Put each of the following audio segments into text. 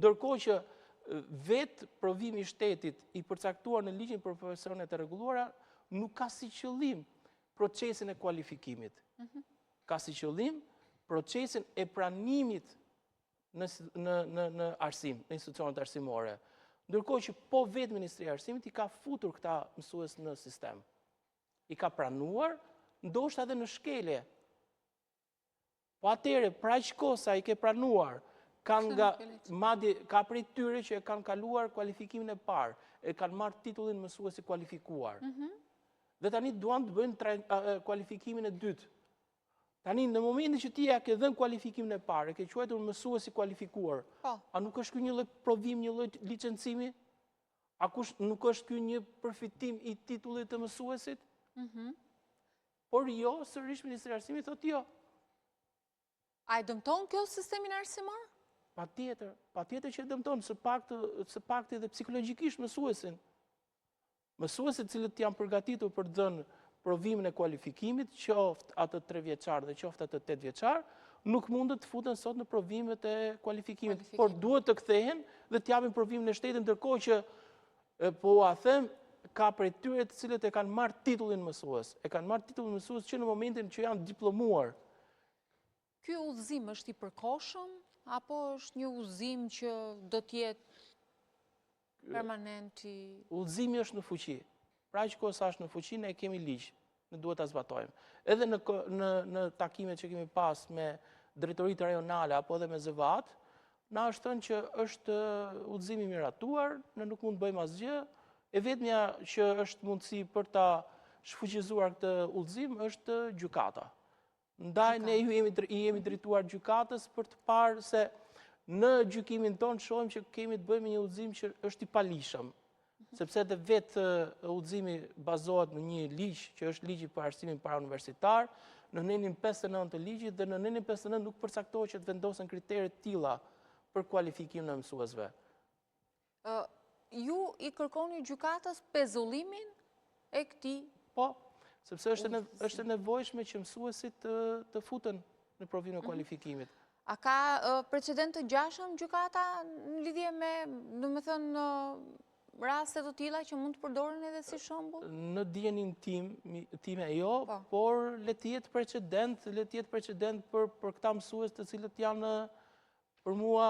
Ndërkohë që vetë provimi i shtetit i përcaktuar në ligjin për profesionet e rregulluara nuk ka si qëllim procesin e kualifikimit. Ka si qëllim procesin e pranimit në arsim, në institucionet arsimore. Ndërkohë që po vetë Ministria e Arsimit i ka futur këta mësues në sistem. I ka pranuar, ndoshta edhe në shkelje. Po atëre, pra aq kohë sa i ke pranuar, ka prej tyre që e kanë kaluar kualifikimin e parë, e kanë marrë titullin mësues i kualifikuar. Dhe tani duan të bëjnë kualifikimin e dytë. Tani, në momentin që ti ja ke dhënë kualifikimin e parë, e ke quajtur mësues i kualifikuar, a nuk është ky një lloj provim, një lloj licencimi? A nuk është ky një përfitim i titullit të mësuesit? Por jo, sërish Ministri i Arsimit thotë jo. A e dëmton kjo sistemin arsimor? Patjetër që e dëmton, së pakti dhe psikologjikisht mësuesin. Mësuesit cilët janë përgatitur për të dhënë provimin e kualifikimit, qoftë atë 3 vjeçar dhe qoftë atë 8 vjeçar, nuk mundët të futen sot në provimet e kualifikimit, por duhet të kthehen dhe të japin provimin e shtetit, ndërkohë që po a them ka prej tyre të cilët e kanë marrë titullin mësues. E kanë marrë titullin mësues që në momentin që janë diplomuar. Ky udhëzim është i përkohshëm apo është një udhëzim që do të jetë permanent i... Udhëzimi është në fuqi. Pra që kohë sa është në fuqi, ne kemi ligj, ne duhet ta zbatojmë. Edhe në takimet që kemi pas me drejtoritë rajonale apo edhe me zëvat, na është thënë që është udhëzimi miratuar, ne nuk mund të bëjmë asgjë, e vetmja që është mundësi për ta shfuqizuar këtë udhëzim është gjykata. Ndaj ne jemi drejtuar gjykatës për të parë se në gjykimin tonë shohim që kemi të bëjmë një udhëzim që është i palishëm. Sepse dhe vetë udhëzimi bazohet në një ligj, që është ligji për arsimin parauniversitar, në nenin 59 të ligjit, dhe në nenin 59 nuk përcaktohet që të vendosen kriteret tilla për kualifikimin e mësuesve. Ju i kërkoni gjykatës pezullimin e këtij? Po, sepse është e nevojshme që mësuesit të futen në provimin e kualifikimit. A ka precedent të gjashëm gjykata në lidhje me, domethënë, raste të tilla që mund të përdoren edhe si shembull? Në dijenin time jo, por le të jetë precedent për këta mësues të cilët janë për mua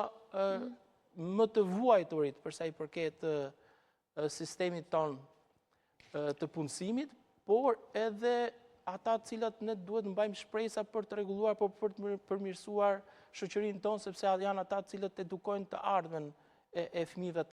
më të vuajturit për sa i përket sistemit ton të punësimit, por edhe ata të cilat ne duhet të mbajmë shpresa për të rregulluar, por për të përmirësuar shoqërinë tonë, sepse janë ata të cilët edukojnë të ardhmen e fëmijëve